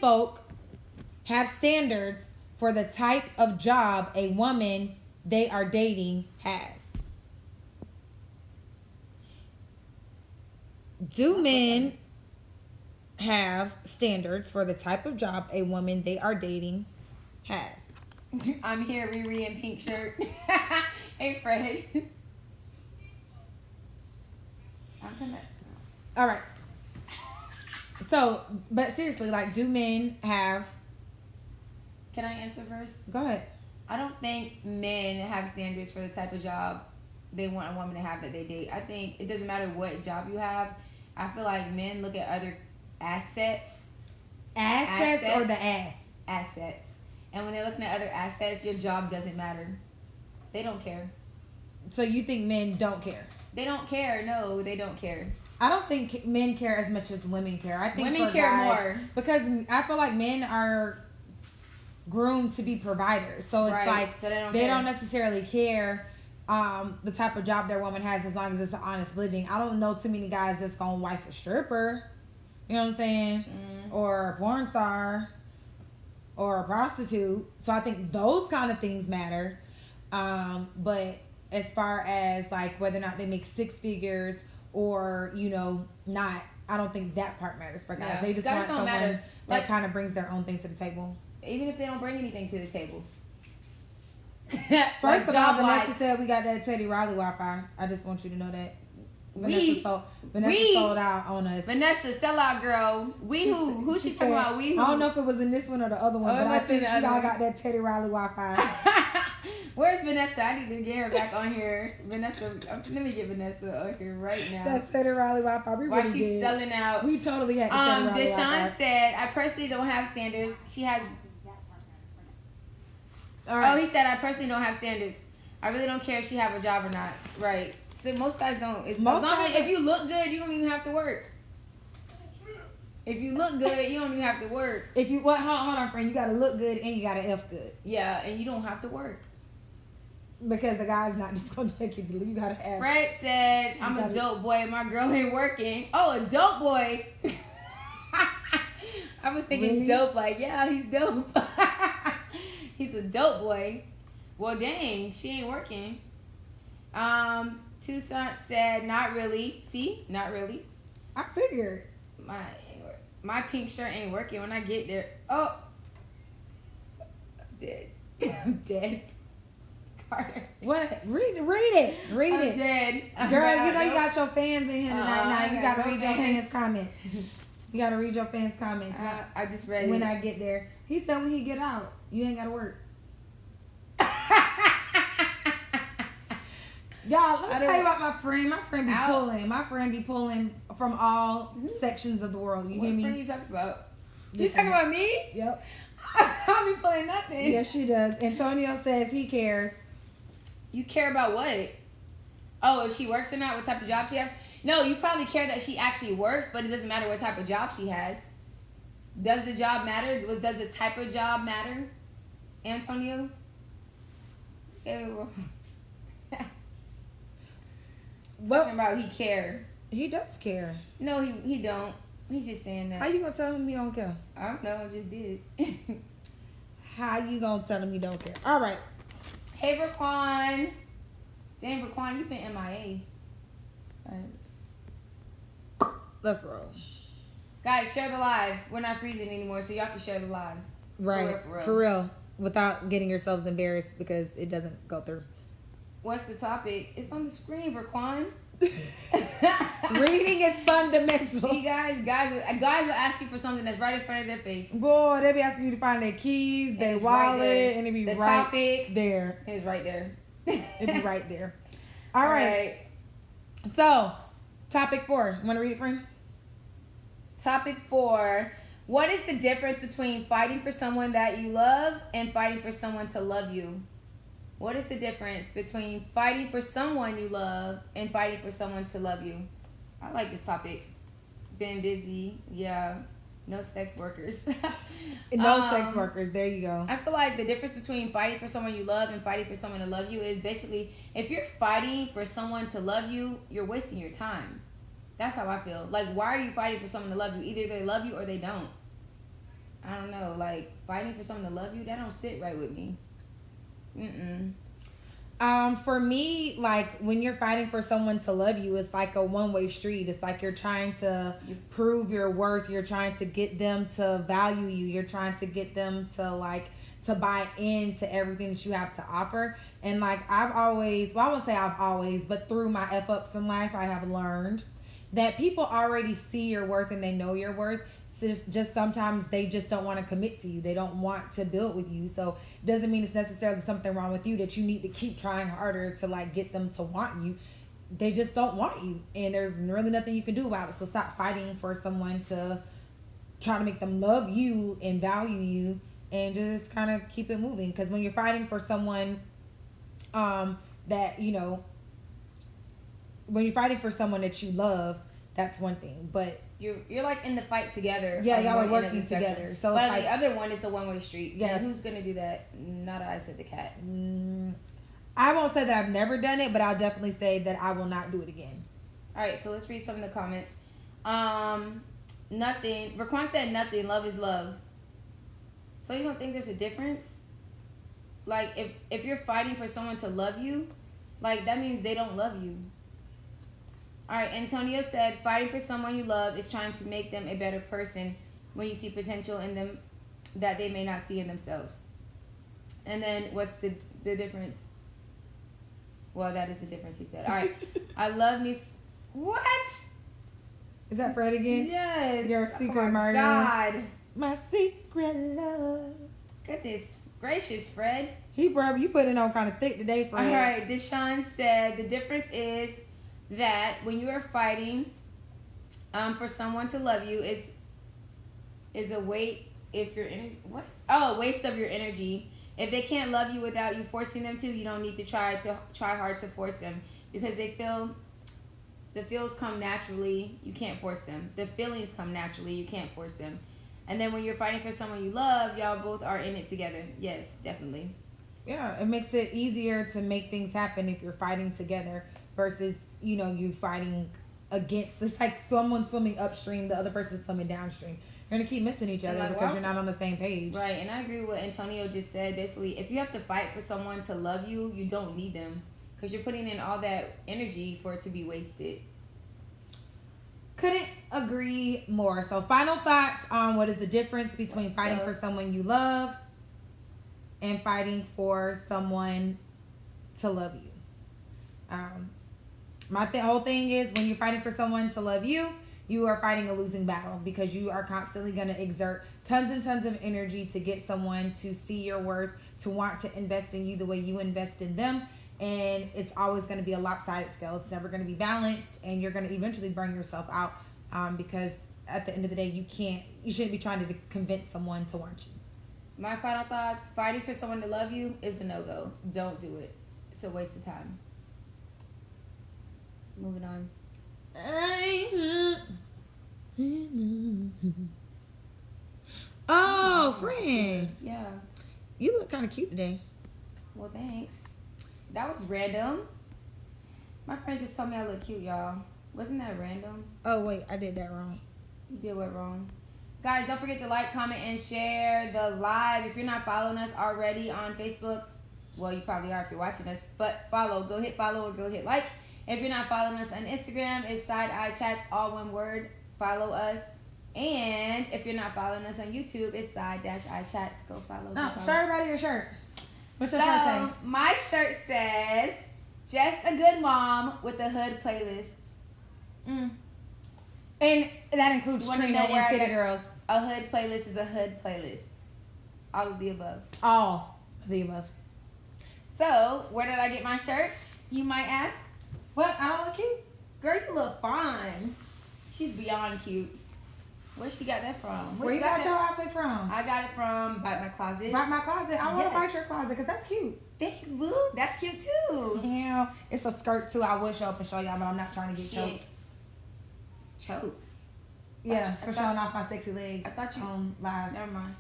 folk have standards for the type of job a woman they are dating has? Do men have standards for the type of job a woman they are dating has? I'm here, Riri in pink shirt. Hey, Fred. I'm talking about... All right. So, but seriously, like, do men have... Can I answer first? Go ahead. I don't think men have standards for the type of job they want a woman to have that they date. I think it doesn't matter what job you have. I feel like men look at other assets. Assets or the ass? Assets. And when they're looking at other assets, your job doesn't matter. They don't care. So you think men don't care? They don't care. No, they don't care. I don't think men care as much as women care. I think women care more. Because I feel like men are groomed to be providers. So it's like so they don't necessarily care the type of job their woman has as long as it's an honest living. I don't know too many guys that's going to wife a stripper. You know what I'm saying? Or a porn star. Or a prostitute. So I think those kind of things matter. But as far as like whether or not they make six figures or, you know, not, I don't think that part matters for guys. Yeah. They just Guys want don't someone matter. that kind of brings their own thing to the table. Even if they don't bring anything to the table. First of all, Vanessa said we got that Teddy Riley Wi-Fi. I just want you to know that. Vanessa sold out on us. Vanessa, sellout girl. Who she talking about? We who? I don't know if it was in this one or the other one, but I think she all got that Teddy Riley Wi-Fi. Where's Vanessa? I need to get her back on here. Vanessa, let me get Vanessa on here right now. That Teddy Riley Wi-Fi. While she's selling out. We totally had the Teddy Riley Wi-Fi. Deshaun said, I personally don't have standards. She has... All right. Oh, he said, I personally don't have standards. I really don't care if she have a job or not. Right. So most guys don't. If you look good, you don't even have to work. If you look good, you don't even have to work. If you hold on, friend, you gotta look good and you gotta F good. Yeah, and you don't have to work. Because the guy's not just gonna take you to leave. You gotta have. Fred said, I'm a dope boy. My girl ain't working. Oh, a dope boy. I was thinking really? Dope, like, yeah, he's dope. He's a dope boy. Well, dang, she ain't working. Toussaint said, not really. See? Not really. I figured. My pink shirt ain't working when I get there. Oh. I'm dead. I'm dead. Carter. What? Read it. I'm dead. Girl, you know you got your fans in here tonight. Now you gotta read your fans' comments. You gotta read your fans' comments. I just read it. When I get there. He said when he get out, you ain't gotta work. Y'all, let me tell you about my friend. My friend be pulling. My friend be pulling from all sections of the world. You hear me? What friend you talking about? You talking about me? Yep. I don't be pulling nothing. Yes, she does. Antonio says he cares. You care about what? Oh, if she works or not, what type of job she has? No, you probably care that she actually works, but it doesn't matter what type of job she has. Does the job matter? Does the type of job matter, Antonio? Talking about he care. He does care. No, he don't. He's just saying that. How you gonna tell him he don't care? I don't know. I just did. How you gonna tell him he don't care? All right. Hey, Raquan. Damn, Raquan, you been MIA. All right. Let's roll. Guys, share the live. We're not freezing anymore, so y'all can share the live. Right. For real. Without getting yourselves embarrassed because it doesn't go through. What's the topic? It's on the screen, Raquan. Reading is fundamental. See, guys will ask you for something that's right in front of their face. Boy, they be asking you to find their keys, their wallet, right, and it be right there. It's right there. It be right there. All right. So, topic 4. You want to read it, friend? Topic 4. What is the difference between fighting for someone that you love and fighting for someone to love you? What is the difference between fighting for someone you love and fighting for someone to love you? I like this topic. Been busy. Yeah. No sex workers. No sex workers. There you go. I feel like the difference between fighting for someone you love and fighting for someone to love you is basically if you're fighting for someone to love you, you're wasting your time. That's how I feel. Like, why are you fighting for someone to love you? Either they love you or they don't. I Like, fighting for someone to love you, that don't sit right with me. For me, like, when you're fighting for someone to love you, it's like a one-way street. It's like you're trying to prove your worth. You're trying to get them to value you. You're trying to get them to buy into everything that you have to offer. And like, I won't say I've always, but through my F-ups in life, I have learned that people already see your worth and they know your worth. Just sometimes they just don't want to commit to you. They don't want to build with you. So it doesn't mean it's necessarily something wrong with you that you need to keep trying harder to like get them to want you. They just don't want you, and there's really nothing you can do about it. So stop fighting for someone to try to make them love you and value you, and just kind of keep it moving. Because when you're fighting for someone that, you know, when you're fighting for someone that you love, that's one thing. But you're like in the fight together. Yeah, y'all are working together. So but like, the other one is a one-way street. Yeah. And who's gonna do that? Not I, said the cat. I won't say that I've never done it, but I'll definitely say that I will not do it again. All right, so let's read some of the comments. Nothing. Raquan said nothing. Love is love. So you don't think there's a difference? Like, if you're fighting for someone to love you, like, that means they don't love you. All right, Antonio said, fighting for someone you love is trying to make them a better person when you see potential in them that they may not see in themselves. And then what's the difference? Well, that is the difference, he said. All right, I love me. What? Is that Fred again? Yes. Your secret murder. God. My secret love. Goodness gracious, Fred. You put it on kind of thick today, Fred. All right, Deshaun said the difference is that when you are fighting for someone to love you, is a waste of your energy. If they can't love you without you forcing them to, you don't need to try hard to force them, because the feels come naturally. You can't force them. The feelings come naturally. You can't force them. And then when you're fighting for someone you love, y'all both are in it together. Yes, definitely. Yeah, it makes it easier to make things happen if you're fighting together versus, you know, you fighting against. It's like someone swimming upstream, the other person swimming downstream. You're going to keep missing each other, like, because you're not on the same page. Right, and I agree with what Antonio just said. Basically, if you have to fight for someone to love you, you don't need them, because you're putting in all that energy for it to be wasted. Couldn't agree more. So final thoughts on what is the difference between fighting for someone you love and fighting for someone to love you. My whole thing is, when you're fighting for someone to love you, you are fighting a losing battle, because you are constantly going to exert tons and tons of energy to get someone to see your worth, to want to invest in you the way you invest in them. And it's always going to be a lopsided scale. It's never going to be balanced, and you're going to eventually burn yourself out, because at the end of the day, you shouldn't be trying to convince someone to want you. My final thoughts: fighting for someone to love you is a no-go. Don't do it. It's a waste of time. Moving on. Oh, friend. Yeah. You look kind of cute today. Well, thanks. That was random. My friend just told me I look cute, y'all. Wasn't that random? Oh, wait. I did that wrong. You did what wrong? Guys, don't forget to like, comment, and share the live. If you're not following us already on Facebook, well, you probably are if you're watching us, but follow. Go hit follow or go hit like. If you're not following us on Instagram, it's Side Eye Chats, all one word. Follow us. And if you're not following us on YouTube, it's Side-Eye Chats. Go follow. No, show everybody your shirt. What's your shirt say? My shirt says, "Just a good mom with a hood playlist." And that includes Trina and City Girls. A hood playlist is a hood playlist. All of the above. All of the above. So, where did I get my shirt? You might ask. What? I don't look cute? Girl, you look fine. She's beyond cute. Where she got that from? Where you got your outfit from? I got it from Bite My Closet. Bite My Closet. I want to bite your closet, because that's cute. Thanks, boo. That's cute too. Yeah, it's a skirt too. I will show up and show y'all, but I'm not trying to get choked. Choked? Yeah, for showing off my sexy legs. I thought you live. Never mind.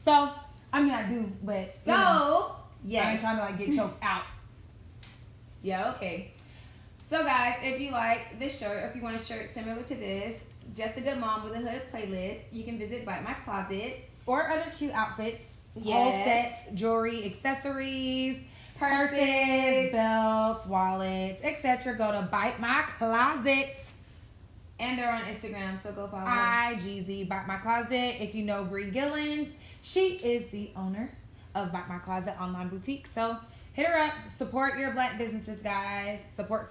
So, I mean, I do, but yeah, I ain't trying to like get choked out. Yeah, okay. So guys, if you like this shirt, or if you want a shirt similar to this, Just a Good Mom with a Hood playlist, you can visit Bite My Closet. or other cute outfits, Yes. whole sets, jewelry, accessories, purses, belts, wallets, etc., go to Bite My Closet. And they're on Instagram, so go follow her. IGZ Bite My Closet. If you know Bree Gillens, she is the owner of Bite My Closet online boutique. So hit her up. Support your black businesses, guys. Support,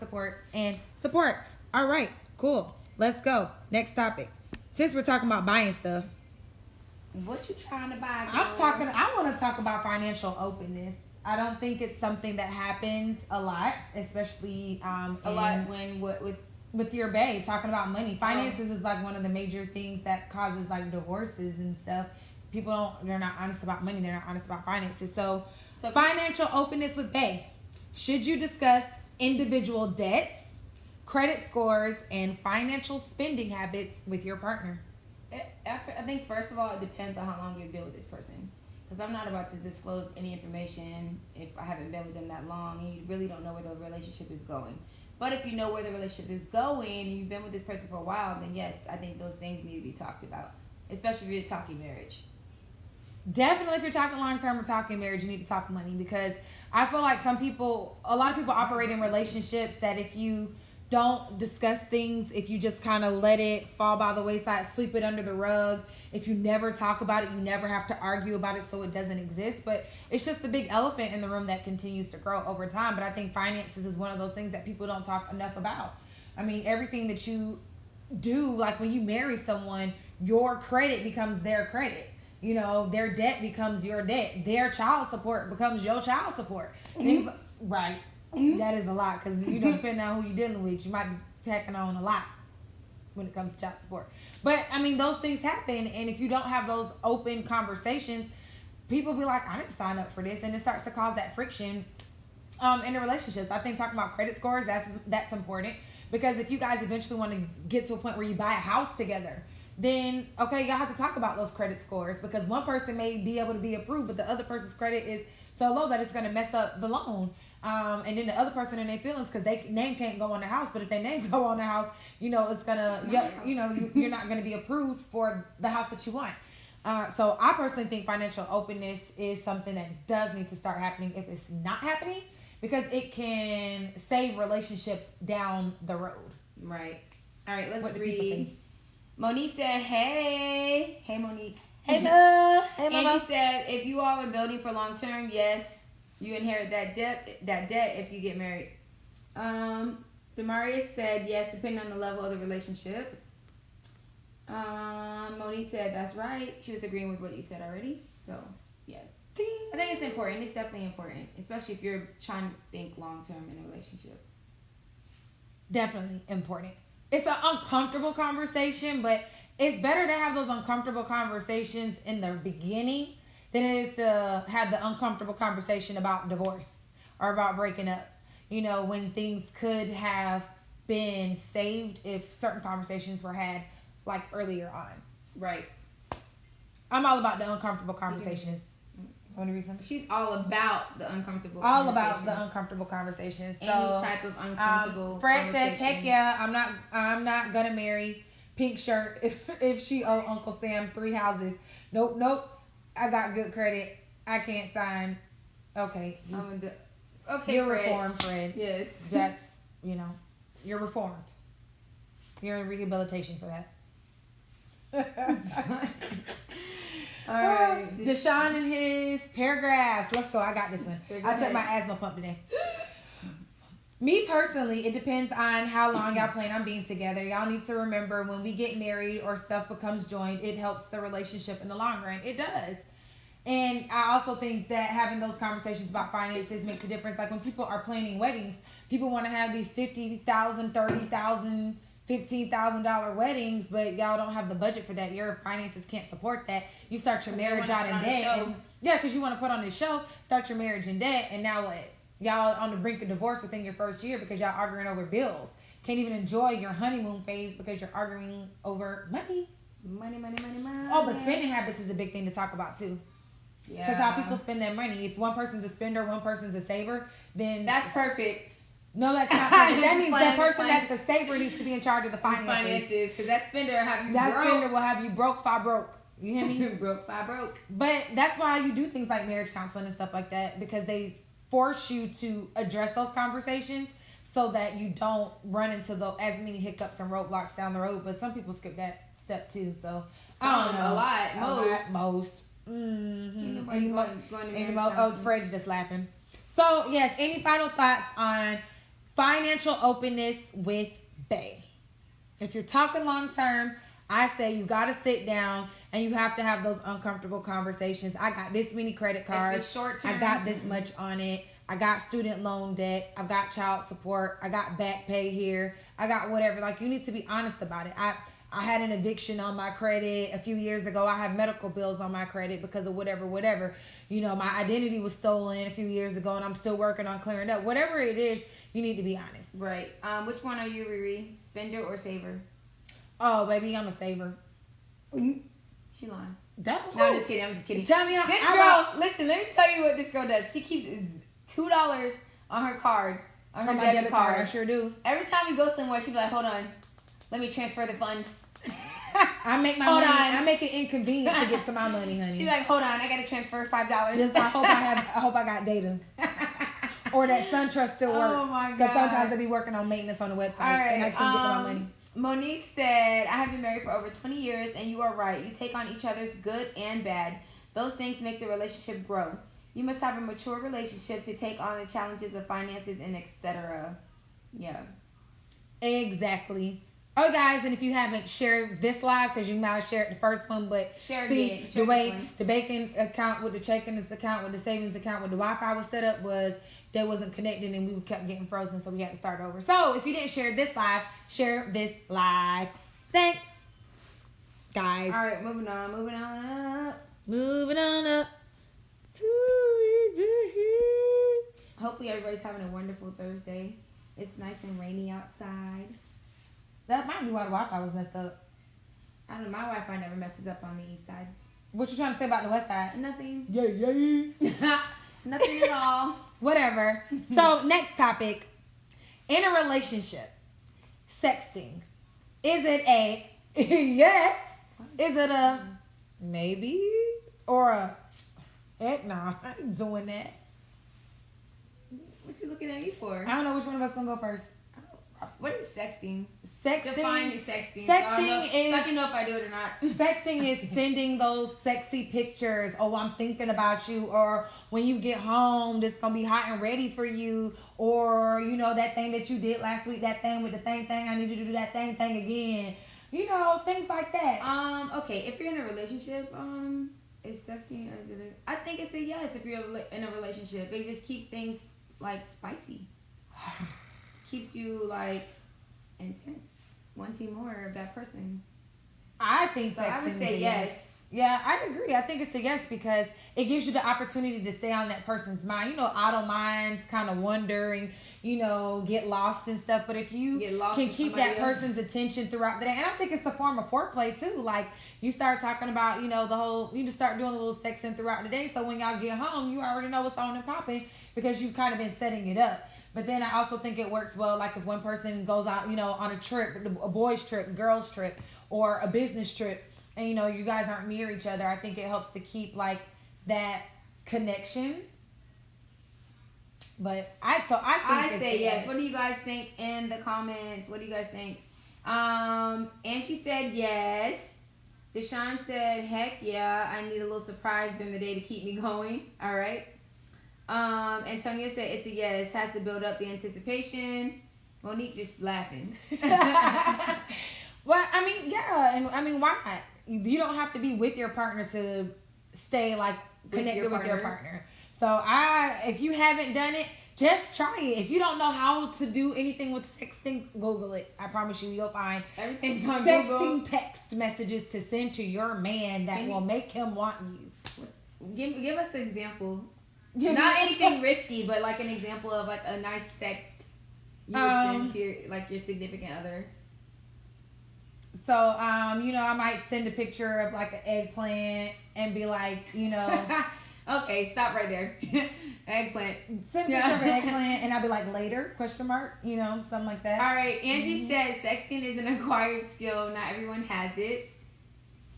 and support. All right, cool. Let's go. Next topic. Since we're talking about buying stuff, what you trying to buy, girl? I want to talk about financial openness. I don't think it's something that happens a lot, especially with your bae talking about money. Finances is like one of the major things that causes like divorces and stuff. They're not honest about money. They're not honest about finances. So financial openness with bae. Should you discuss individual debts, credit scores, and financial spending habits with your partner? I think first of all, it depends on how long you've been with this person. Because I'm not about to disclose any information if I haven't been with them that long and you really don't know where the relationship is going. But if you know where the relationship is going and you've been with this person for a while, then yes, I think those things need to be talked about. Especially if you're talking marriage. Definitely, if you're talking long-term or talking marriage, you need to talk money. Because I feel like a lot of people operate in relationships that if you don't discuss things, if you just kind of let it fall by the wayside, sweep it under the rug, if you never talk about it, you never have to argue about it so it doesn't exist. But it's just the big elephant in the room that continues to grow over time. But I think finances is one of those things that people don't talk enough about. I mean, everything that you do, like when you marry someone, your credit becomes their credit. You know, their debt becomes your debt. Their child support becomes your child support. Mm-hmm. Right. Mm-hmm. That is a lot because depending on who you're dealing with, you might be packing on a lot when it comes to child support. But I mean, those things happen, and if you don't have those open conversations, people be like, I didn't sign up for this, and it starts to cause that friction in the relationships. I think talking about credit scores, that's important, because if you guys eventually want to get to a point where you buy a house together, then okay, y'all have to talk about those credit scores, because one person may be able to be approved, but the other person's credit is so low that it's going to mess up the loan. And then the other person in their feelings, because their name can't go on the house, but if their name go on the house, it's gonna, you're not gonna be approved for the house that you want. So I personally think financial openness is something that does need to start happening if it's not happening, because it can save relationships down the road. Right. All right, let's read. Monique said, hey Monique. Hey Mama. Angie said, if you all are building for long term, yes, you inherit that debt if you get married. Demarius said, yes, depending on the level of the relationship. Monique said, that's right. She was agreeing with what you said already. So, yes. Ding. I think it's important. It's definitely important, especially if you're trying to think long-term in a relationship. Definitely important. It's an uncomfortable conversation, but it's better to have those uncomfortable conversations in the beginning than it is to have the uncomfortable conversation about divorce or about breaking up. When things could have been saved if certain conversations were had like earlier on. Right. I'm all about the uncomfortable conversations. Want to read something? She's all about the uncomfortable all conversations. About the uncomfortable conversations. Any type of uncomfortable Fred says, heck yeah, I'm not gonna marry pink shirt if she owe Uncle Sam 3 houses. Nope. I got good credit. I can't sign. Okay. Okay, you're Fred. Reformed, Fred. Yes. That's, you're reformed. You're in rehabilitation for that. All right. Deshaun and his paragraphs. Let's go. I got this one. I took my asthma pump today. Me personally, it depends on how long y'all plan on being together. Y'all need to remember, when we get married or stuff becomes joined, it helps the relationship in the long run. It does. And I also think that having those conversations about finances makes a difference. Like when people are planning weddings, people want to have these $50,000, $30,000, $15,000 weddings, but y'all don't have the budget for that. Your finances can't support that. You start your marriage out in debt. Yeah, because you want to put on this show, start your marriage in debt, and now what? Y'all on the brink of divorce within your first year because y'all arguing over bills. Can't even enjoy your honeymoon phase because you're arguing over money. Money. Oh, but spending habits is a big thing to talk about too. Yeah. Because how people spend their money. If one person's a spender, one person's a saver, then... That's perfect. No, that's not perfect. That means the person that's the saver needs to be in charge of the finances. Because that spender will have you broke. That spender will have you broke, broke. You hear me? Broke by broke. But that's why you do things like marriage counseling and stuff like that, because they force you to address those conversations so that you don't run into as many hiccups and roadblocks down the road. But some people skip that step too. So I don't know. A lot. Most. Mm-hmm. Going to Fred's just laughing. So yes, any final thoughts on financial openness with Bae? If you're talking long term, I say you got to sit down and you have to have those uncomfortable conversations. I got this many credit cards. Short term, I got this much on it. I got student loan debt. I've got child support. I got back pay here. I got whatever. Like, you need to be honest about it. I had an eviction on my credit a few years ago. I have medical bills on my credit because of whatever. You know, my identity was stolen a few years ago and I'm still working on clearing up. Whatever it is, you need to be honest. Right. Which one are you, Riri? Spender or saver? Oh, baby, I'm a saver. She lying. No, I'm just kidding. Tell me this girl, listen, let me tell you what this girl does. She keeps $2 on her card, on her debit card. I sure do. Every time you go somewhere, she be like, hold on, let me transfer the funds. I make my money. I make it inconvenient to get to my money, honey. She like, hold on, I gotta transfer $5. Just, I hope I got data. Or that SunTrust still works. Oh my God. Because sometimes they be working on maintenance on the website and I can't get to my money. Monique said, I have been married for over 20 years and you are right. You take on each other's good and bad. Those things make the relationship grow. You must have a mature relationship to take on the challenges of finances and etc. Yeah. Exactly. Oh, guys, and if you haven't shared this live, because you might have shared the first one, but share see, the way the banking account with the checking account with the savings account with the Wi-Fi was set up was that wasn't connected and we kept getting frozen, so we had to start over. So if you didn't share this live, share this live. Thanks, guys. All right, moving on up. Moving on up to hopefully everybody's having a wonderful Thursday. It's nice and rainy outside. That might be why the Wi-Fi was messed up. I don't know, my Wi-Fi never messes up on the east side. What you trying to say about the west side? Nothing. Yeah. Nothing at all. Whatever. So, next topic. In a relationship, sexting. Is it a yes? Is it a maybe? Or a heck no, I ain't doing that. What you looking at me for? I don't know which one of us gonna go first. What is sexting? Define sexting. Sexting so I can know if I do it or not. Sexting is sending those sexy pictures. Oh, I'm thinking about you. Or when you get home, this gonna be hot and ready for you. Or, you know, that thing that you did last week, that thing with the thing, I need you to do that thing again. You know, things like that. Okay, if you're in a relationship, is sexting or is it I think it's a yes if you're in a relationship. It just keeps things, like, spicy. Keeps you, like, intense, wanting more of that person. I think so sexting I would say yes. Yeah, I agree. I think it's a yes because it gives you the opportunity to stay on that person's mind. You know, idle minds kind of wander and, you know, get lost and stuff. But if you can keep that person's attention throughout the day, and I think it's a form of foreplay too. Like, you start talking about, you know, you just start doing a little sexing throughout the day. So when y'all get home, you already know what's on and popping because you've kind of been setting it up. But then I also think it works well, like if one person goes out, you know, on a trip, a boys trip, girls trip, or a business trip, and, you know, you guys aren't near each other. I think it helps to keep, like, that connection. But I say yes. What do you guys think in the comments? What do you guys think? Angie said yes. Deshaun said, heck yeah, I need a little surprise during the day to keep me going. All right. Antonio said it's a yes. Has to build up the anticipation. Monique just laughing. Well, I mean, yeah, and I mean, why not? You don't have to be with your partner to stay like connected with your partner. So if you haven't done it, just try it. If you don't know how to do anything with sexting, Google it. I promise you'll find everything's on sexting Google. Text messages to send to your man that will make him want you. Give us an example. Not anything risky, but like an example of like a nice sext you would send to your significant other. So, you know, I might send a picture of like an eggplant and be like, you know. Okay, stop right there. Eggplant. Send a picture of an eggplant and I'll be like, later, ? You know, something like that. All right, Angie said sexting is an acquired skill. Not everyone has it.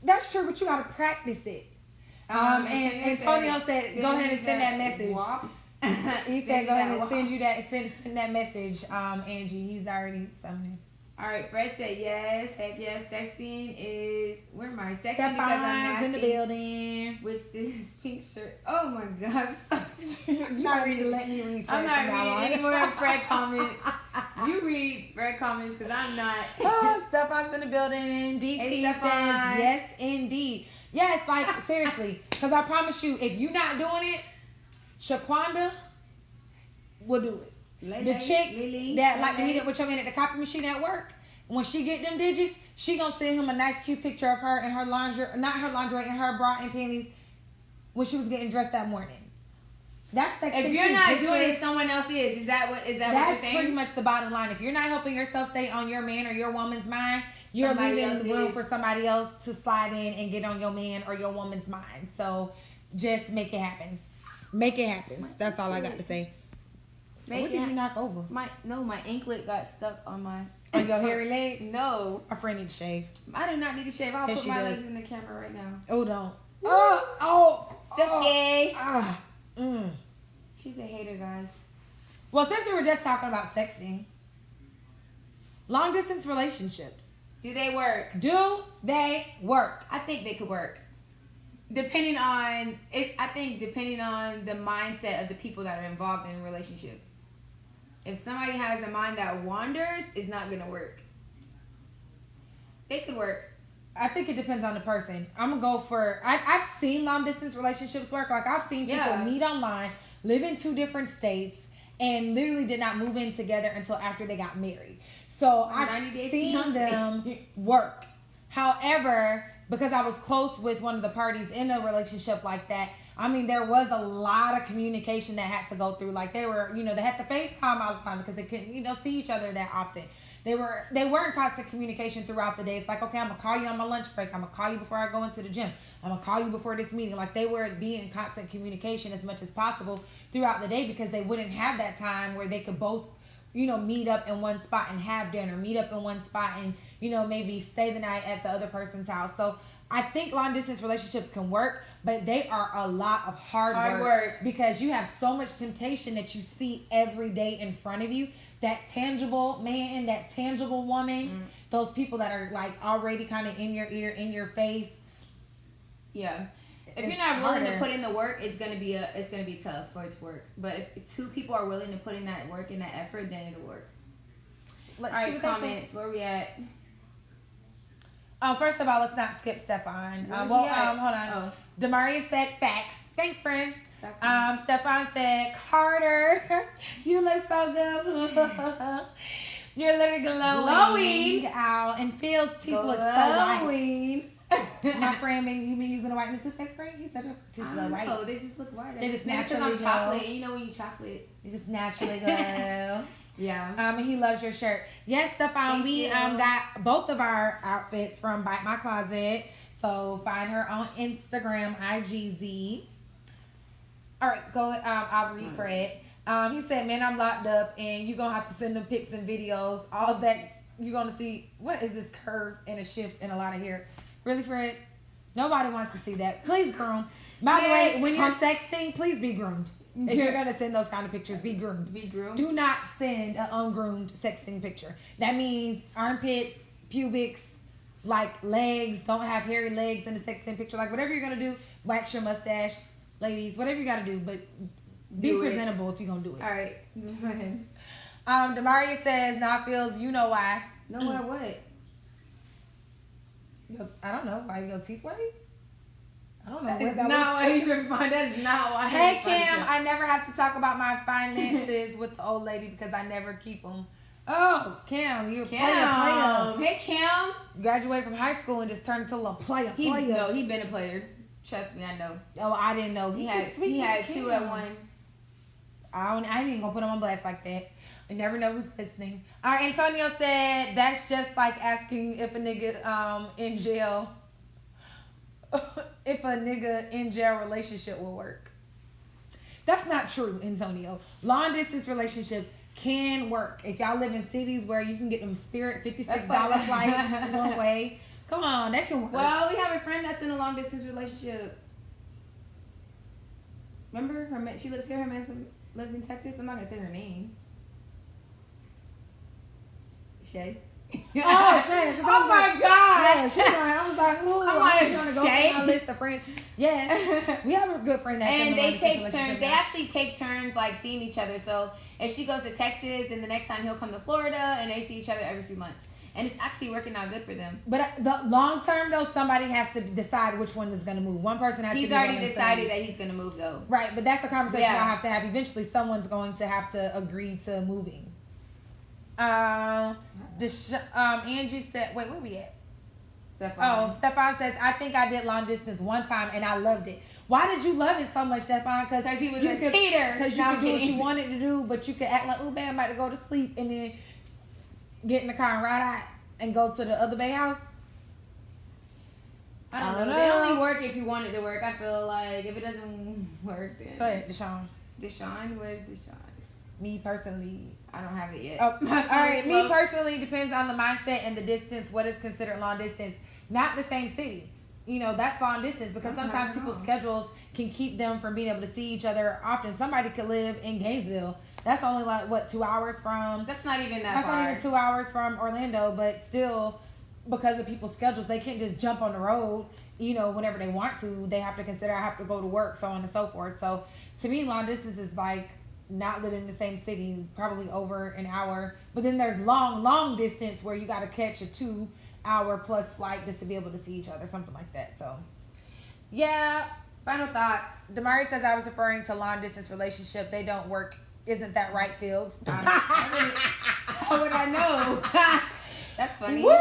That's true, but you gotta practice it. And Antonio said, go ahead and send that message. He said, go ahead and send that message, Angie. He's already summoning. All right, Fred said yes. Heck yes. Sexting is, where am I? Sexting Stephane's because I'm nasty. in the building. Which is pink shirt. Oh my God. You're not reading. Let me read. I'm not reading any more Fred comments. You read Fred comments because I'm not. Oh, Stephane's in the building. DC Hey, says Stephane. yes, indeed. Yes, like seriously, because I promise you, if you're not doing it, Shaquanda will do it. The chick that like to meet up with your man at the copy machine at work, when she get them digits, she gonna send him a nice cute picture of her in her lingerie, not her lingerie, in her bra and panties when she was getting dressed that morning. That's sexy. If you're not doing it, someone else is. Is that what you're saying? That's pretty much the bottom line. If you're not helping yourself stay on your man or your woman's mind, you're leaving the room for somebody else to slide in and get on your man or your woman's mind. So just make it happen. Make it happen. That's all I got to say. What did you knock over? My anklet got stuck on my. On your hairy legs? No. My friend needs to shave. I do not need to shave. I'll Yes, put she my does. legs in the camera right now. Oh, don't. Silky. Mm. She's a hater, guys. Well, since we were just talking about sexting, long distance relationships. Do they work? Do they work? I think they could work. Depending on it, I think depending on the mindset of the people that are involved in a relationship. If somebody has a mind that wanders, it's not gonna work. It could work. I think it depends on the person. I'm gonna go for. I've seen long distance relationships work. Like I've seen people meet online, live in 2 different states, and literally did not move in together until after they got married. So I've seen them work. However, because I was close with one of the parties in a relationship like that, I mean, there was a lot of communication that had to go through. Like they were, they had to FaceTime all the time because they couldn't, see each other that often. They were in constant communication throughout the day. It's like, okay, I'm gonna call you on my lunch break. I'm gonna call you before I go into the gym. I'm gonna call you before this meeting. Like they were being in constant communication as much as possible throughout the day because they wouldn't have that time where they could both, meet up in one spot and have dinner, meet up in one spot and, maybe stay the night at the other person's house. So I think long distance relationships can work, but they are a lot of hard work because you have so much temptation that you see every day in front of you. That tangible man, that tangible woman, those people that are like already kind of in your ear, in your face. Yeah. If you're not willing to put in the work, it's gonna be tough for it to work. But if 2 people are willing to put in that work and that effort, then it'll work. All right, comments. Where we at? First of all, let's not skip Stephane. Hold on. Demaria said facts. Thanks, friend. Stephane said, Carter, you look so good. You're literally glowing out. And Phil's teeth look so white. My friend, you been using a whitening toothpaste, friend? He said your teeth look white. Oh, they just look white. They just maybe naturally because I'm chocolate. You know when you chocolate. You just naturally glow. Yeah. And he loves your shirt. Yes, Stephane, we got both of our outfits from Bite My Closet. So find her on Instagram, IGZ. All right, go. I'll read Fred. He said, man, I'm locked up and you're going to have to send them pics and videos. All that you're going to see. What is this curve and a shift and a lot of hair? Really, Fred? Nobody wants to see that. Please groom. By the way, when you're sexting, please be groomed. If you're going to send those kind of pictures, be groomed. Be groomed. Do not send an ungroomed sexting picture. That means armpits, pubics, like legs. Don't have hairy legs in the sexting picture. Like whatever you're going to do, wax your mustache. Ladies, whatever you got to do, but be presentable if you're going to do it. All right. Go ahead. Demaria says, nah, feels, you know why. Know why what? I don't know. Why your teeth white? I don't know. That is not why he's refined. That is not why. Hey, Kim, I never have to talk about my finances with the old lady because I never keep them. Oh, Kim, you're a player. Hey, Kim. Graduate from high school and just turned into a little player. No, he been a player. Trust me, I know. Oh, I didn't know. He had 2 at one. I ain't even gonna put him on blast like that. I never know who's listening. All right, Antonio said that's just like asking if a nigga in jail, if a nigga in jail relationship will work. That's not true, Antonio. Long distance relationships can work if y'all live in cities where you can get them Spirit $56 flights one way Come on, that can work. Well, we have a friend that's in a long distance relationship. Remember her man? She lives here. Her man lives in Texas. I'm not gonna say her name. Shay. Oh, Shay. Oh my God. Yeah, Shay. I was like, ooh, I'm I was like, trying to go Shay? through my list of friends. Yeah, we have a good friend that's in And a they long-distance take relationship turns. They now. actually take turns like seeing each other. So if she goes to Texas, and the next time he'll come to Florida, and they see each other every few months. And it's actually working out good for them. But the long term though, somebody has to decide which one is going to move. One person has He's to. already decided that he's gonna move though. Right, but that's the conversation Yeah. I have to have. Eventually, someone's going to have to agree to moving. Angie said, "Wait, where we at?" Stefan says, "I think I did long distance one time and I loved it." Why did you love it so much, Stefan? Because he was a cheater. Because you could do what you wanted to do, but you could act like, "Oh, man, I'm about to go to sleep," and then get in the car and ride out and go to the other bay house. I don't know. They only work if you want it to work. I feel like if it doesn't work, then. Go ahead, Deshaun. Deshaun? Where's Deshaun? Me personally, I don't have it yet. Oh, all right. Me personally, depends on the mindset and the distance. What is considered long distance? Not the same city. You know, that's long distance because sometimes people's schedules can keep them from being able to see each other often. Somebody could live in Gainesville. That's only like, what, 2 hours from? That's not even that That's far. not even 2 hours from Orlando, but still, because of people's schedules, they can't just jump on the road, you know, whenever they want to. They have to consider, I have to go to work, so on and so forth. So, to me, long distance is like not living in the same city, probably over an hour. But then there's long distance where you got to catch a 2 hour plus flight just to be able to see each other, something like that. So, yeah. Final thoughts. Damari says I was referring to long distance relationship. They don't work. Isn't that right, Fields? How would I know? That's funny. Woo!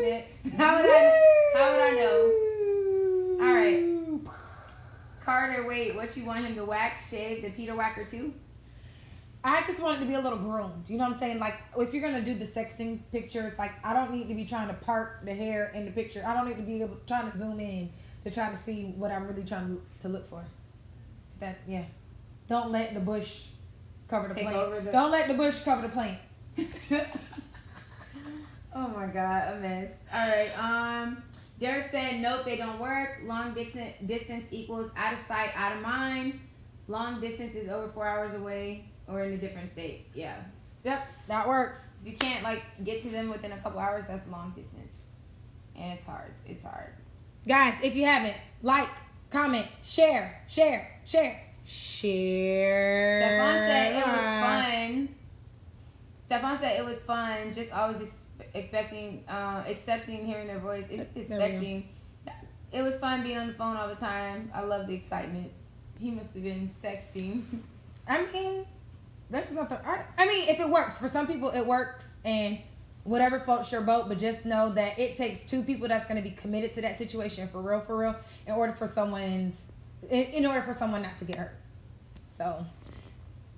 Next. How would I know? All right. Carter, wait. What you want him to wax, shave, the Peter Whacker too? I just want it to be a little groomed. You know what I'm saying? Like, if you're going to do the sexting pictures, like, I don't need to be trying to part the hair in the picture. I don't need to be able trying to zoom in to try to see what I'm really trying to look for. Yeah. Don't let the bush cover the plant. Don't let the bush cover the plant. Oh my God, a mess. All right. Derek said, nope, they don't work. Long distance equals out of sight, out of mind. Long distance is over 4 hours away or in a different state. Yeah. Yep, that works. If you can't like get to them within a couple hours, that's long distance. And it's hard. It's hard. Guys, if you haven't, like, comment, share. Stefan said it was fun. Stefan said it was fun. Just always accepting hearing their voice. Expecting. It was fun being on the phone all the time. I love the excitement. He must have been sexting. I mean, that's not the. I mean, if it works for some people, it works, and whatever floats your boat. But just know that it takes two people that's going to be committed to that situation for real, in order for someone not to get hurt. So,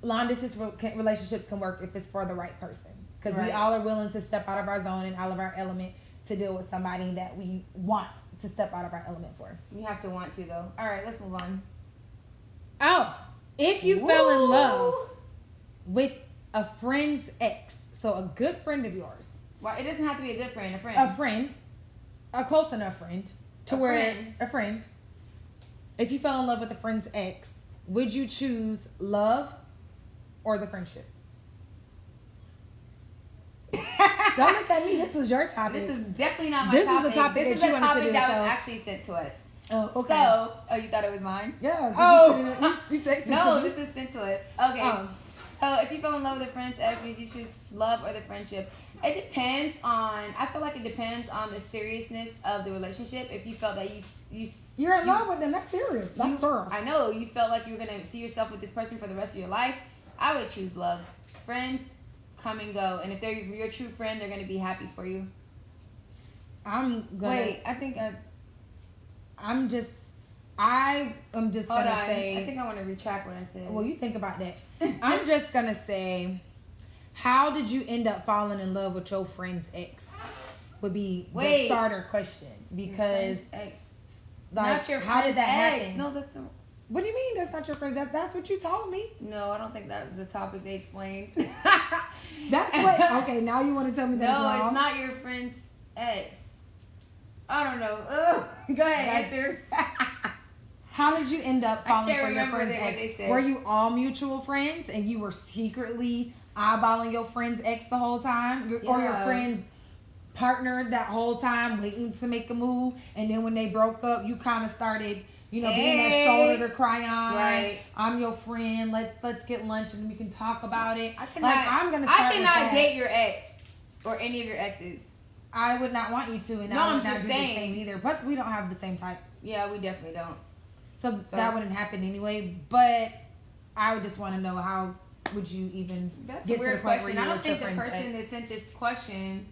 long distance relationships can work if it's for the right person, because we all are willing to step out of our zone and out of our element to deal with somebody that we want to step out of our element for. You have to want to though. All right, let's move on. Oh, if you fell in love with a friend's ex, so a good friend of yours. Well, it doesn't have to be a good friend, a friend. A friend, a close enough friend, a friend. If you fell in love with a friend's ex, would you choose love or the friendship? Don't look at me. This is your topic. This is definitely not my topic. topic. This is the topic this is that you the wanted topic to do, that so. was actually sent to us. Oh, okay. So, you thought it was mine? Yeah. Oh. You texted No, me. this is sent to us. Okay. Oh. So, if you fell in love with a friend's ex, would you choose love or the friendship? It depends on. I feel like it depends on the seriousness of the relationship. If you felt that you're in love with them, that's serious. That's serious. I know you felt like you were gonna see yourself with this person for the rest of your life. I would choose love. Friends come and go, and if they're your true friend, they're gonna be happy for you. I'm just gonna say. I think I want to retract what I said. Well, you think about that. I'm just gonna say, how did you end up falling in love with your friend's ex? Would be the starter question, because ex. Like, not your how did that ex. happen? No, that's. What do you mean that's not your friend? That's what you told me. No, I don't think that was the topic they explained. That's what. Okay, now you want to tell me that? No, it's not your friend's ex. I don't know. Ugh. Go ahead, answer. How did you end up falling can't for your remember friend's what they ex? said. Were you all mutual friends and you were secretly eyeballing your friend's ex the whole time? Or your friends partnered that whole time waiting to make a move, and then when they broke up, you kind of started, being that shoulder to cry on. Right. I'm your friend. Let's get lunch and we can talk about it. I cannot date your ex or any of your exes. I would not want you to, and No, I would I'm not just do saying. the same either. Plus, we don't have the same type. Yeah, we definitely don't. So that wouldn't happen anyway. But I would just want to know, how would you even That's get a weird to the point question. where I you don't think the friend's person ex? that sent this question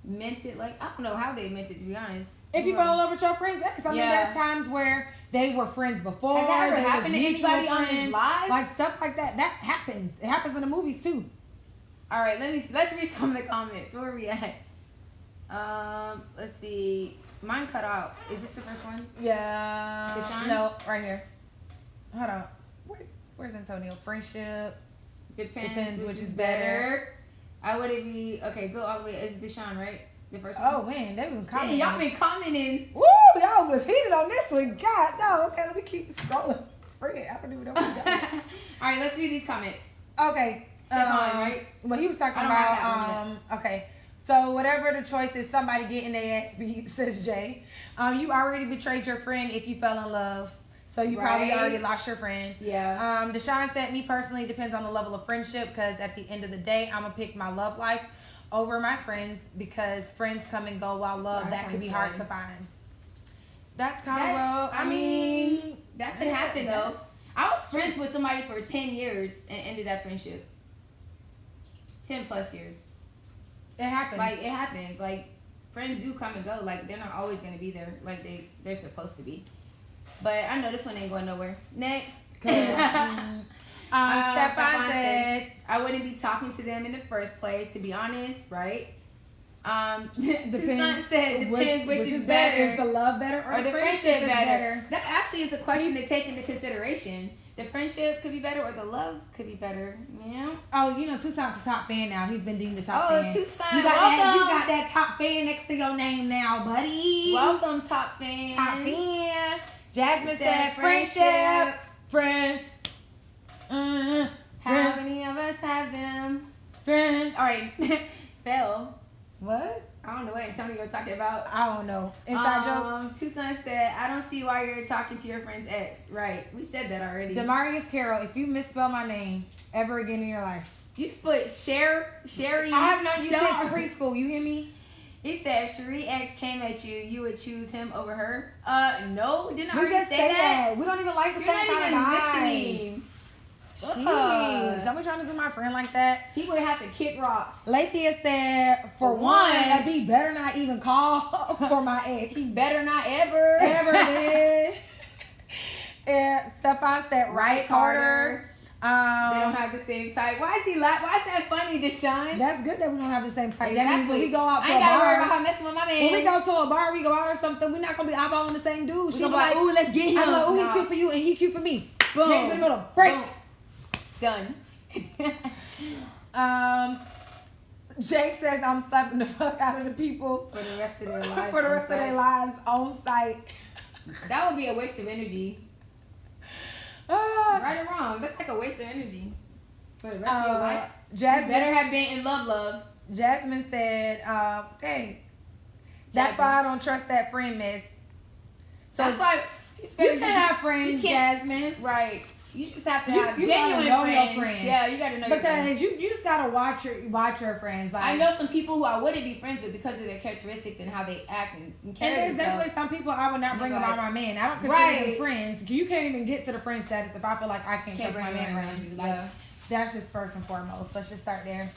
meant it like, I don't know how they meant it, to be honest. If you fall in love with your friend's ex, I mean, Yeah. there's times where they were friends before. Has that ever they was happened to mutual anybody on friends, this live? Like stuff like that. That happens. It happens in the movies too. All right, let's read some of the comments. Where are we at? Let's see. Mine cut out. Is this the first one? Yeah. Deshaun? No, right here. Hold on. Where's Antonio? Friendship. Depends which is better. I would be okay. Go all the way. Is Deshaun right? The first one. Oh man, they've been Yeah, commenting. y'all been commenting. Woo, y'all was heated on this one. God, no. Okay, let me keep scrolling. Forget, I don't even know what we got. All right, let's read these comments. Okay. Stephon, right? Well, he was talking I don't have that about, one okay. So, whatever the choice is, somebody getting their ass beat, says Jay. You already betrayed your friend if you fell in love. So, you probably Right. already lost your friend. Yeah. Deshaun said, me personally, depends on the level of friendship, because at the end of the day, I'm going to pick my love life over my friends, because friends come and go, while love, that could be hard to find. That's kind of rough. I mean, that could happen though. I was friends with somebody for 10 years and ended that friendship. 10 plus years. It happens. Like, it happens. Like, friends do come and go. Like, they're not always going to be there like they're supposed to be. But I know this one ain't going nowhere. Next. Stephon said, I wouldn't be talking to them in the first place, to be honest, right? Depends. Said, depends which is better. Is the love better or the friendship friendship better? That actually is a question to take into consideration. The friendship could be better or the love could be better. Yeah. Oh, Tucson's a top fan now. He's been deemed the top fan. Tucson, You got welcome. that top fan next to your name now, buddy. Welcome, top fan. Top fan. Jasmine said friendship. Friends. How many of us have them? Friends. All right. Fell. What? I don't know what Antonio talking about. I don't know. Inside joke. Tucson said, I don't see why you're talking to your friend's ex. Right. We said that already. Demarius Carroll, if you misspell my name ever again in your life. You split Sherry. I have known you since preschool. You hear me? He said, if Cherie X came at you, you would choose him over her? No. Didn't I We already just say say that? We don't even like the You're same not kind even of guy. listening. Sheesh. Don't be trying to do my friend like that. He would have to kick rocks. Lathea said, for one, I'd be better not even call for my ex. He better not ever. Ever did. And Stephon said, right, Carter. They don't have the same type. Why is he Why is that funny, Deshaun? That's good that we don't have the same type. Exactly. That means when we go out to I a ain't gotta worry about bar, how messing with my man. when we go to a bar, we go out or something, we're not going to be eyeballing the same dude. She gonna be like, ooh, let's get him. I'm like, ooh, Nah. he cute for you and he cute for me. Boom. Hands in the middle. Break. Boom. Done. Jake says I'm slapping the fuck out of the people For the rest of their lives. for the rest of their lives on site. That would be a waste of energy. Ah. Right or wrong, that's like a waste of energy. For the rest of your life. You Jasmine, better have been in love. Jasmine said, hey, that's why I don't trust that friend mess. So That's why you can have friends, Jasmine. Right. You just have to You- have you genuine gotta know your friends. friends. Yeah, you gotta know your friends. Because you just gotta watch your friends. Like, I know some people who I wouldn't be friends with because of their characteristics and how they act and carry and there's themselves. definitely some people I would not bring Right. around my man. I don't consider Right. them friends. You can't even get to the friend status if I feel like I can't trust bring my them man around you. Like, Yeah. that's just first and foremost. Let's just start there.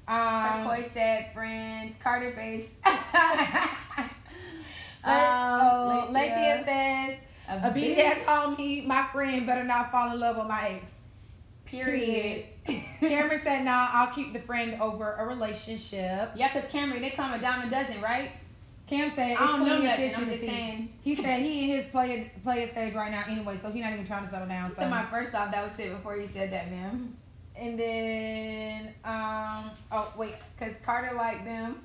Turquoise said friends. Carter face. Lathea says, Abia called me my friend, better not fall in love with my ex. Period. Cameron said, nah, I'll keep the friend over a relationship. Yeah, because Cameron, they come a dime a dozen, right? Cam said, it's I don't know plenty nothing. I'm efficiency. just saying. He said he in his player stage right now anyway, so he's not even trying to settle down. So my first off, that was it before you said that, ma'am. And then, Oh, wait, because Carter liked them.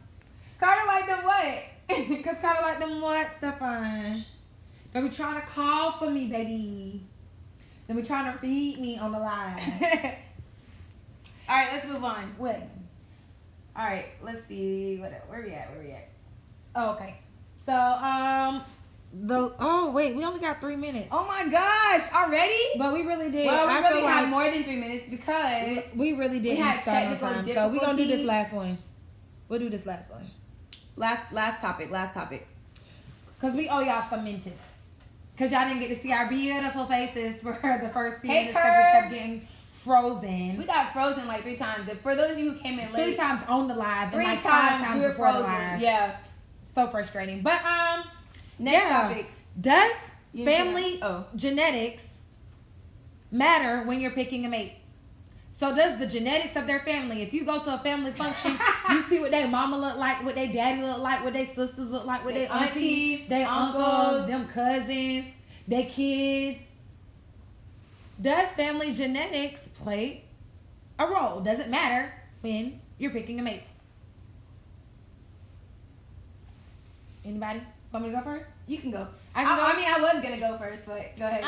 Carter liked them what? Cause kind of like them what, Stefan? They be trying to call for me, baby. They be trying to feed me on the line. All right, let's move on. What? All right, let's see. Where we at? Oh, okay. So, wait, we only got 3 minutes. Oh my gosh, already? But we really did. Well, we I really feel have like more than 3 minutes because we really didn't had start on technical time. So we're gonna do this difficulties. last one. We'll do this last one. last topic. Cause we owe y'all some minted. Cause y'all didn't get to see our beautiful faces for the first few minutes. Cause we kept getting frozen. We got frozen like 3 times. And for those of you who came in late, 3 times on the live, 3 and like 5 times we were before the frozen. live. Yeah. So frustrating. But Next topic. Does You family genetics matter when you're picking a mate? So does the genetics of their family, if you go to a family function, you see what their mama look like, what their daddy look like, what their sisters look like, what their aunties, their uncles, them cousins, their kids. Does family genetics play a role? Does it matter when you're picking a mate? Anybody? Want me to go first? You can go. I can go? I mean, I was gonna go first, but go ahead.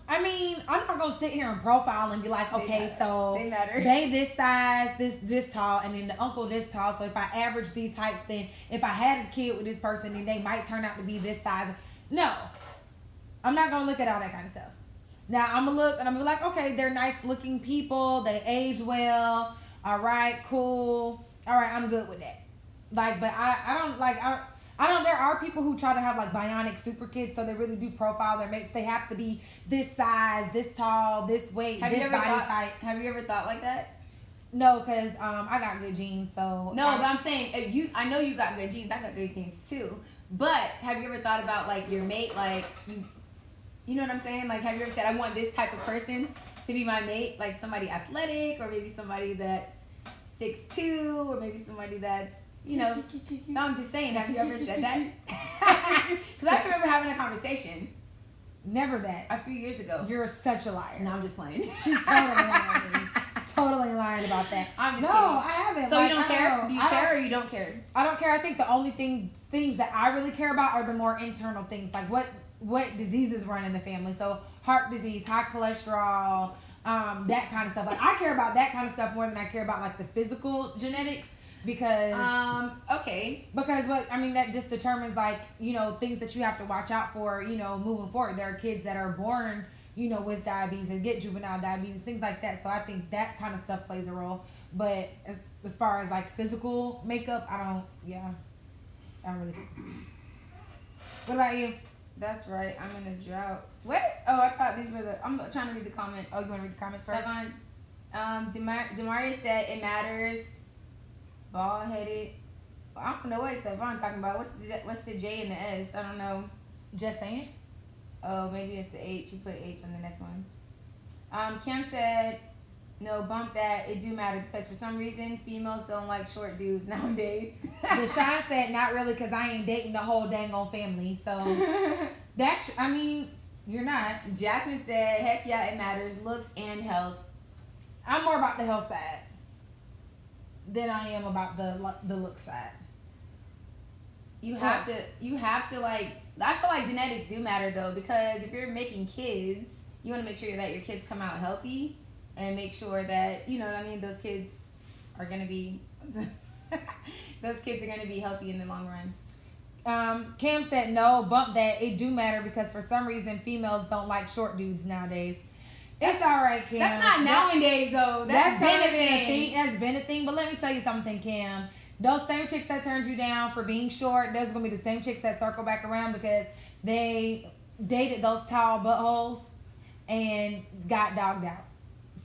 I mean, I'm not gonna sit here and profile and be like, okay, so They matter. they this size, this tall, and then the uncle this tall. So if I average these heights, then if I had a kid with this person, then they might turn out to be this size. No, I'm not gonna look at all that kind of stuff. Now I'm gonna look and I'm gonna be like, okay, they're nice looking people, they age well. All right, cool. All right, I'm good with that. Like, but I don't like I don't. There are people who try to have like bionic super kids, so they really do profile their mates. They have to be this size, this tall, this weight, this body type. Have you ever thought like that? No, because I got good genes, so. No, but I'm saying if I know you got good genes. I got good genes too. But have you ever thought about like your mate, like you know what I'm saying? Like, have you ever said, I want this type of person to be my mate, like somebody athletic, or maybe somebody that's 6'2", or maybe somebody that's, you know, no, I'm just saying, have you ever said that? Because I remember having a conversation. Never that. A few years ago. You're such a liar. No, I'm just playing. She's totally lying. Totally lying about that. I'm just no, kidding. I haven't. So like, you don't care? Know. Do you care or you don't care? I don't care. I think the only things that I really care about are the more internal things, like what diseases run in the family. So heart disease, high cholesterol, that kind of stuff. Like I care about that kind of stuff more than I care about like the physical genetics. Because okay. Because that just determines like, you know, things that you have to watch out for, you know, moving forward. There are kids that are born, you know, with diabetes and get juvenile diabetes, things like that. So I think that kind of stuff plays a role. But as far as like physical makeup, I don't really think. What about you? That's right. I'm in a drought. What? Oh, I thought these were I'm trying to read the comments. Oh, you want to read the comments first? Demaria said it matters. Bald headed. I don't know what Stefan talking about. What's the J and the S? I don't know. Just saying. Oh, maybe it's the H. She put H on the next one. Kim said, no, bump that. It do matter because for some reason females don't like short dudes nowadays. Deshaun said not really because I ain't dating the whole dang old family. So you're not. Jasmine said, heck yeah, it matters. Looks and health. I'm more about the health side than I am about the look side. You have to like, I feel like genetics do matter though, because if you're making kids, you want to make sure that your kids come out healthy and make sure that, you know what I mean, those kids are going to be healthy in the long run. Cam said no, bump that. It do matter because for some reason females don't like short dudes nowadays. It's all right, Kim. That's not nowadays, though. That's been a thing. That's been a thing. But let me tell you something, Kim. Those same chicks that turned you down for being short, those are going to be the same chicks that circle back around because they dated those tall buttholes and got dogged out.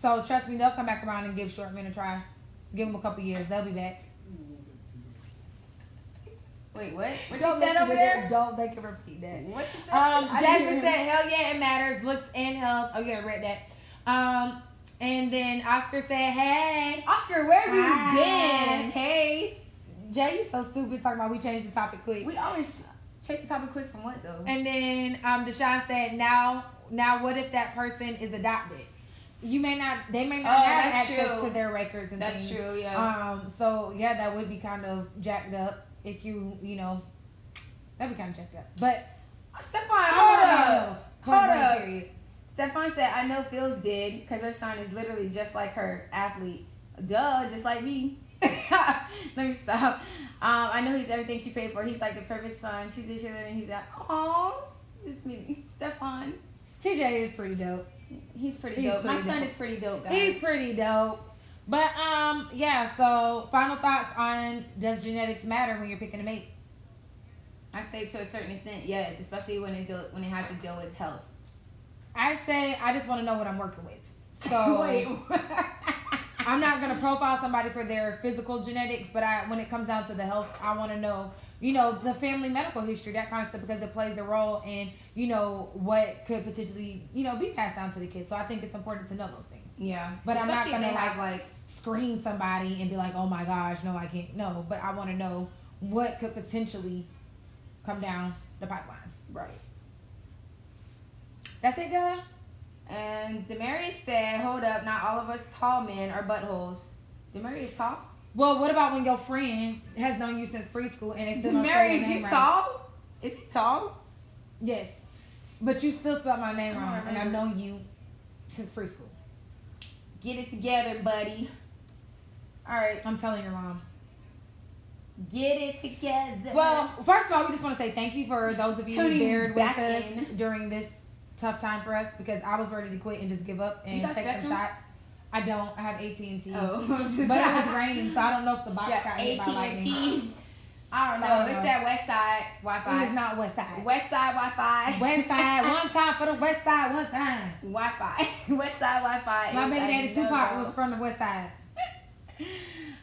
So trust me, they'll come back around and give short men a try. Give them a couple years. They'll be back. Wait, what? What you said over there? Don't make it repeat that. What you said? Jasmine said, hell yeah, it matters. Looks and health. Oh, yeah, I read that. And then Oscar said, hey. Oscar, where have you been? Hey. Jay, you so stupid talking about we changed the topic quick. We always change the topic quick from what, though? And then Deshaun said, now what if that person is adopted? They may not have access to their records and things. That's true, yeah. So, yeah, that would be kind of jacked up if you That'd be kind of checked up. But Stefan, hold up. Serious. Stefan said, I know Phil's did because her son is literally just like her, athlete. Duh, just like me. Let me stop. I know he's everything she paid for. He's like the perfect son. She's a cheerleader and he's like, oh, just me. Stefan. TJ is pretty dope. He's pretty dope. My son is pretty dope, guys. He's pretty dope. But yeah, so final thoughts on, does genetics matter when you're picking a mate? I say to a certain extent, yes, especially when it has to deal with health. I say I just want to know what I'm working with. So Wait. I'm not gonna profile somebody for their physical genetics, but when it comes down to the health, I want to know, you know, the family medical history, that kind of stuff, because it plays a role in, you know, what could potentially, you know, be passed down to the kids. So I think it's important to know those things. Yeah, but especially I'm not gonna like screen somebody and be like, oh my gosh, no, I can't. No, but I want to know what could potentially come down the pipeline. Right. That's it, girl. And Demarius said, hold up, not all of us tall men are buttholes. Demarius tall? Well, what about when your friend has known you since preschool and they still don't spell your Demarius, name you right? tall? Is he tall? Yes. But you still spelled my name I don't wrong, and remember. I've known you since preschool. Get it together, buddy. All right. I'm telling your mom. Get it together. Well, first of all, we just want to say thank you for those of you who Tuning bared with back us in. during this tough time for us, because I was ready to quit and just give up and You got take some Spectrum? shots. I don't. I have AT&T. Oh. But it was raining, so I don't know if the box got hit by lightning. AT&T. I don't know. I don't It's know. that West Side Wi-Fi. It is not West Side. West Side Wi-Fi. West Side, one time for the West Side, one time. Wi-Fi. West Side Wi-Fi. My is baby daddy like, Tupac no. was from the West Side.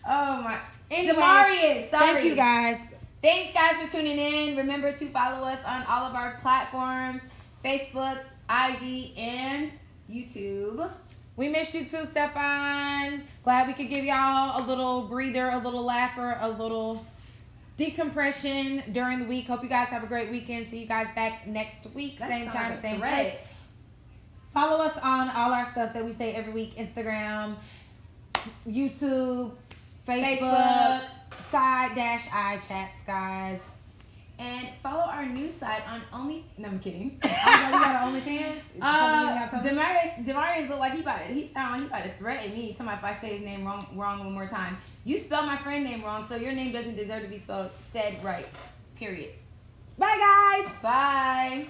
Oh my. Anyways, Demarius, sorry. Thank you guys. Thanks guys for tuning in. Remember to follow us on all of our platforms: Facebook, IG, and YouTube. We missed you too, Stefan. Glad we could give y'all a little breather, a little laugher, a little decompression during the week. Hope you guys have a great weekend. See you guys back next week. That Same sounds time, like a same threat. place. Follow us on all our stuff that we say every week. Instagram, YouTube, Facebook. Side-I chats, guys. And follow our new site on Only. No, I'm kidding. You got an OnlyFans? Demarius look like he sound like he about to threaten me. Tell me if I say his name wrong one more time. You spelled my friend name wrong, so your name doesn't deserve to be said right. Period. Bye, guys. Bye.